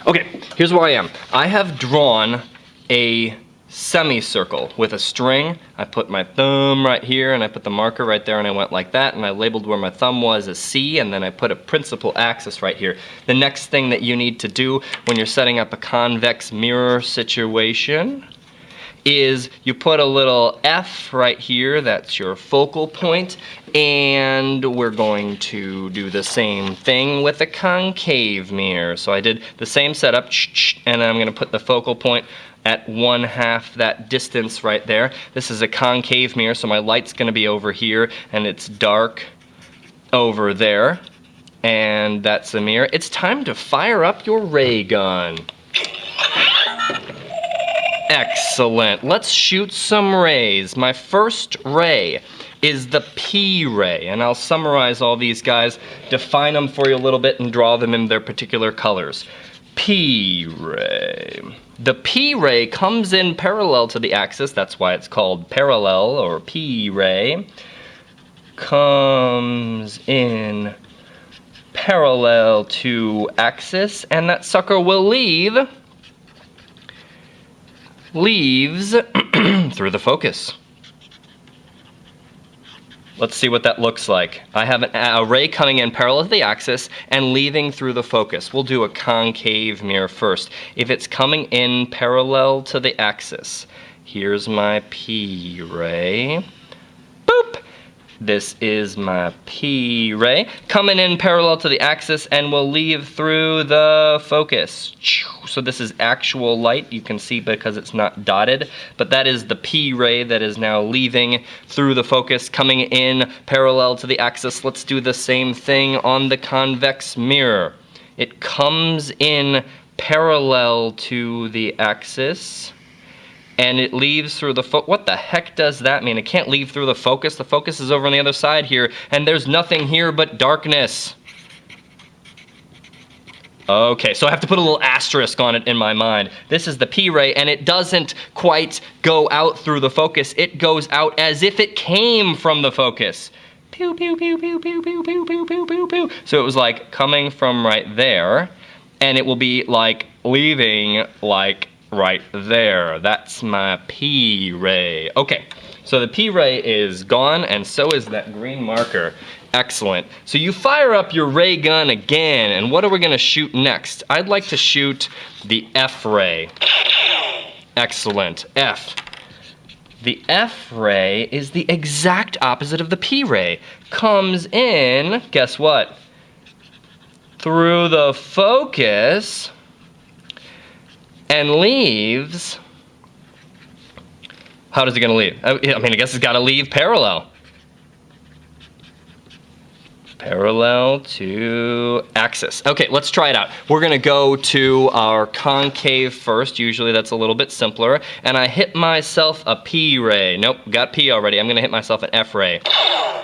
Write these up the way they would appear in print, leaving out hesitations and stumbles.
Okay, here's where I am. I have drawn a semicircle with a string. I put my thumb right here and I put the marker right there and I went like that and I labeled where my thumb was as C and then I put a principal axis right here. The next thing that you need to do when you're setting up a convex mirror situation is you put a little F right here, that's your focal point, and we're going to do the same thing with a concave mirror. So I did the same setup, and I'm going to put the focal point at 1/2 that distance right there. This is a concave mirror, so my light's going to be over here, and it's dark over there, and that's the mirror. It's time to fire up your ray gun. Excellent. Let's shoot some rays. My first ray is the P ray, and I'll summarize all these guys, define them for you a little bit, and draw them in their particular colors. P ray. The P ray comes in parallel to the axis, that's why it's called parallel or P ray. Comes in parallel to axis, and that sucker will leaves through the focus. Let's see what that looks like. I have a ray coming in parallel to the axis and leaving through the focus. We'll do a concave mirror first. If it's coming in parallel to the axis, here's my P ray. Boop! This is my P ray coming in parallel to the axis and will leave through the focus. So this is actual light, you can see because it's not dotted, but that is the P ray that is now leaving through the focus, coming in parallel to the axis. Let's do the same thing on the convex mirror. It comes in parallel to the axis, and it leaves through the what the heck does that mean? It can't leave through the focus. The focus is over on the other side here, and there's nothing here but darkness. Okay, so I have to put a little asterisk on it in my mind. This is the P ray, and it doesn't quite go out through the focus. It goes out as if it came from the focus. Pew, pew, pew, pew, pew, pew, pew, pew, pew, pew, pew. So it was like coming from right there, and it will be like leaving like right there. That's my P ray. Okay, so the P ray is gone, and so is that green marker. Excellent. So you fire up your ray gun again, and what are we going to shoot next? I'd like to shoot the F ray. Excellent. F. The F ray is the exact opposite of the P ray. Comes in, guess what? Through the focus and leaves. How does it going to leave? I mean, I guess it's got to leave parallel. Parallel to axis. Okay, let's try it out. We're going to go to our concave first. Usually that's a little bit simpler. And I hit myself a P ray. Nope, got P already. I'm going to hit myself an F ray.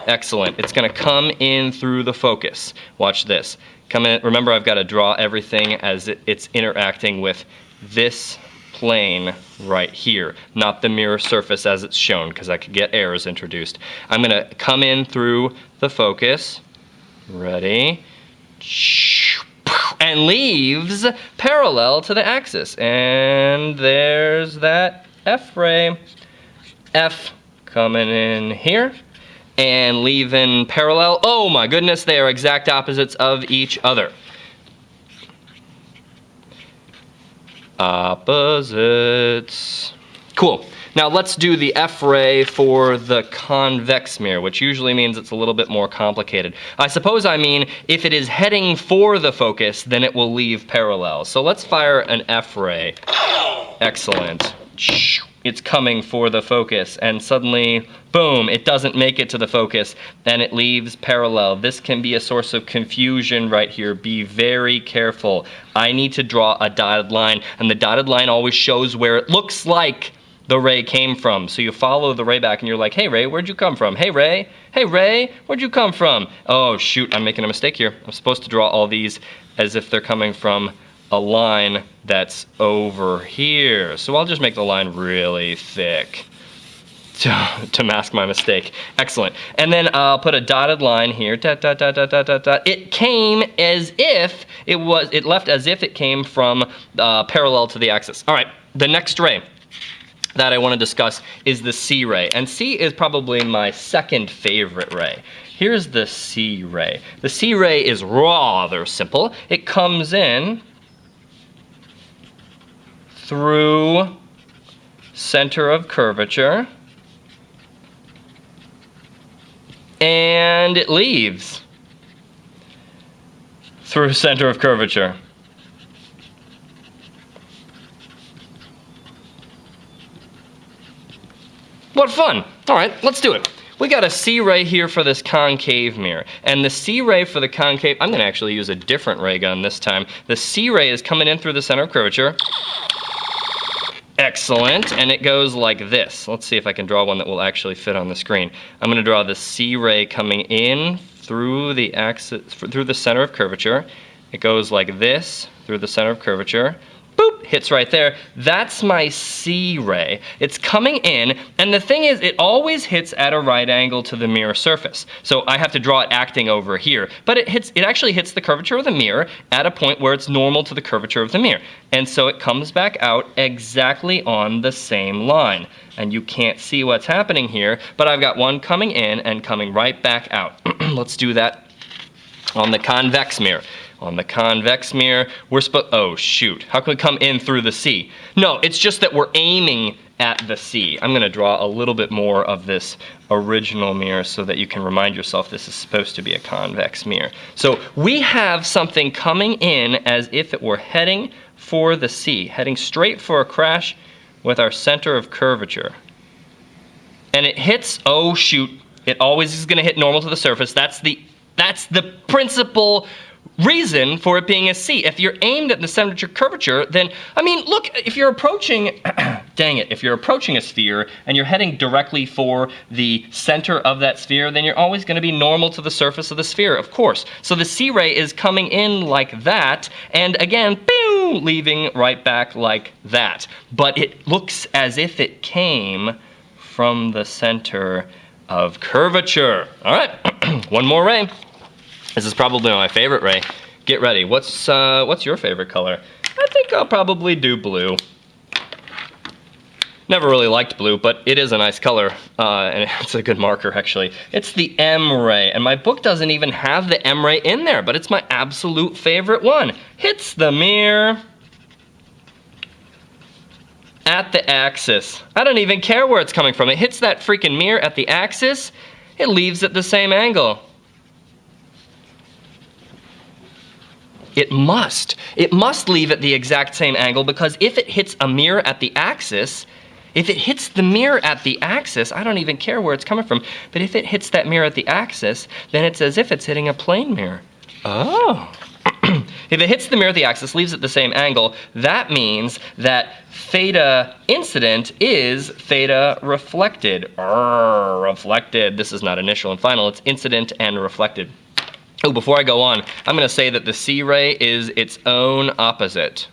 Excellent. It's going to come in through the focus. Watch this. Come in. Remember, I've got to draw everything as it's interacting with this plane right here, not the mirror surface as it's shown, because I could get errors introduced. I'm going to come in through the focus. Ready? And leaves parallel to the axis. And there's that F ray. F coming in here and leaving parallel. Oh my goodness, they are exact opposites of each other. Opposites. Cool. Now let's do the F ray for the convex mirror, which usually means it's a little bit more complicated. I suppose I mean if it is heading for the focus, then it will leave parallel. So let's fire an F ray. Excellent. It's coming for the focus, and suddenly, boom, it doesn't make it to the focus, and it leaves parallel. This can be a source of confusion right here. Be very careful. I need to draw a dotted line, and the dotted line always shows where it looks like the ray came from. So you follow the ray back and you're like, hey Ray, where'd you come from? Hey Ray, where'd you come from? Oh shoot, I'm making a mistake here. I'm supposed to draw all these as if they're coming from a line that's over here. So I'll just make the line really thick. to mask my mistake. Excellent. And then I'll put a dotted line here. Dot, dot, dot, dot, dot, dot, dot. It came as if it left as if it came from parallel to the axis. All right, the next ray that I want to discuss is the C ray. And C is probably my second favorite ray. Here's the C ray. The C ray is rather simple. It comes in through center of curvature, and it leaves through center of curvature. What fun! All right, let's do it. We got a C ray here for this concave mirror, and the C ray for the concave, I'm gonna actually use a different ray gun this time. The C ray is coming in through the center of curvature. Excellent, and it goes like this. Let's see if I can draw one that will actually fit on the screen. I'm gonna draw the C ray coming in through the axis, through the center of curvature. It goes like this through the center of curvature. Boop, hits right there. That's my C ray. It's coming in, and the thing is, it always hits at a right angle to the mirror surface. So I have to draw it acting over here. But it actually hits the curvature of the mirror at a point where it's normal to the curvature of the mirror. And so it comes back out exactly on the same line. And you can't see what's happening here, but I've got one coming in and coming right back out. Let's do that on the convex mirror. On the convex mirror, we're oh shoot, how can we come in through the C? No, it's just that we're aiming at the C. I'm gonna draw a little bit more of this original mirror so that you can remind yourself this is supposed to be a convex mirror. So we have something coming in as if it were heading for the C, heading straight for a crash with our center of curvature. And it hits, oh shoot, it always is gonna hit normal to the surface. That's the principal reason for it being a C. If you're aimed at the center of curvature, then, I mean, look, if you're approaching, dang it, if you're approaching a sphere and you're heading directly for the center of that sphere, then you're always gonna be normal to the surface of the sphere, of course. So the C ray is coming in like that, and again, pew, leaving right back like that. But it looks as if it came from the center of curvature. All right, one more ray. This is probably my favorite ray. Get ready. What's your favorite color? I think I'll probably do blue. Never really liked blue, but it is a nice color, and it's a good marker, actually. It's the M ray, and my book doesn't even have the M ray in there, but it's my absolute favorite one. Hits the mirror at the axis. I don't even care where it's coming from. It hits that freaking mirror at the axis. It leaves at the same angle. It must leave at the exact same angle, because if it hits a mirror at the axis, if it hits the mirror at the axis, I don't even care where it's coming from, but if it hits that mirror at the axis, then it's as if it's hitting a plane mirror. Oh. If it hits the mirror at the axis, leaves at the same angle, that means that theta incident is theta reflected. Reflected. This is not initial and final, it's incident and reflected. Oh, before I go on, I'm going to say that the C ray is its own opposite.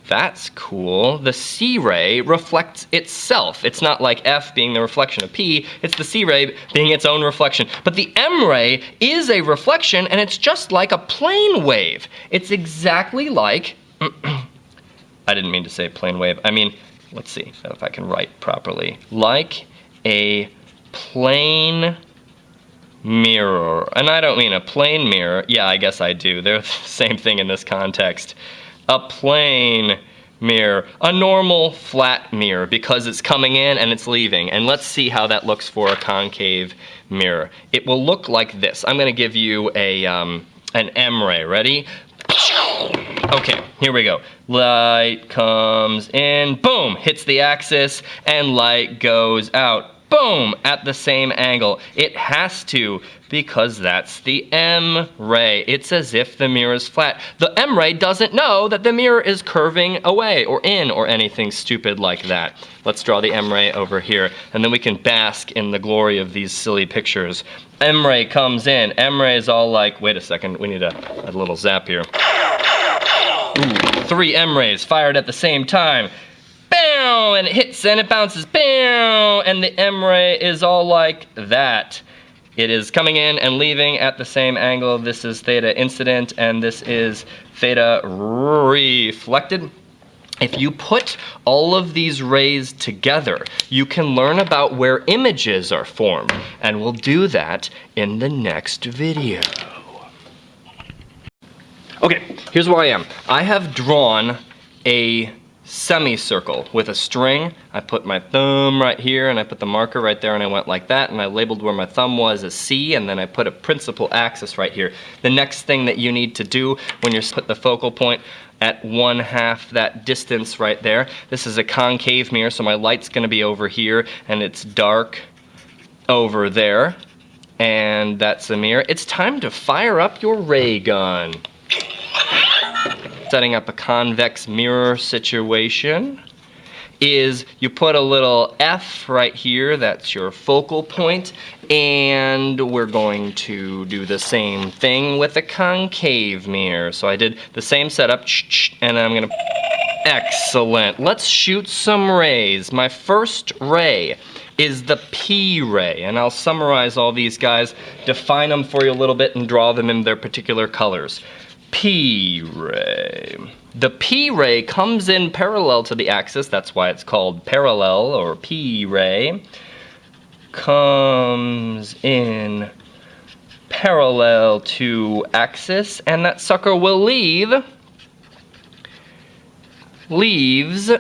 That's cool. The C ray reflects itself. It's not like F being the reflection of P, it's the C ray being its own reflection. But the M ray is a reflection, and it's just like a plane wave. It's exactly like, I didn't mean to say plane wave. I mean, let's see if I can write properly. Like a plane mirror. And I don't mean a plane mirror. Yeah, I guess I do. They're the same thing in this context. A plane mirror. A normal flat mirror, because it's coming in and it's leaving. And let's see how that looks for a concave mirror. It will look like this. I'm going to give you an M ray. Ready? Okay, here we go. Light comes in, boom, hits the axis, and light goes out. Boom, at the same angle. It has to, because that's the M ray. It's as if the mirror is flat. The M ray doesn't know that the mirror is curving away or in or anything stupid like that. Let's draw the M ray over here, and then we can bask in the glory of these silly pictures. M ray comes in. M ray is all like, wait a second, we need a little zap here. Ooh, 3 M rays fired at the same time. bow, and it hits and it bounces, bow, and the M ray is all like that. It is coming in and leaving at the same angle. This is theta incident, and this is theta reflected. If you put all of these rays together, you can learn about where images are formed, and we'll do that in the next video. Okay, here's where I am. I have drawn a semicircle with a string. I put my thumb right here and I put the marker right there and I went like that, and I labeled where my thumb was as C, and then I put a principal axis right here. The next thing that you need to do when you put the focal point at 1/2 that distance right there, this is a concave mirror, so my light's gonna be over here and it's dark over there, and that's the mirror. It's time to fire up your ray gun. Setting up a convex mirror situation is you put a little F right here, that's your focal point, and we're going to do the same thing with a concave mirror. So I did the same setup, and I'm gonna, excellent. Let's shoot some rays. My first ray is the P ray, and I'll summarize all these guys, define them for you a little bit, and draw them in their particular colors. P ray. The P ray comes in parallel to the axis, that's why it's called parallel, or P ray. Comes in parallel to axis, and that sucker will leaves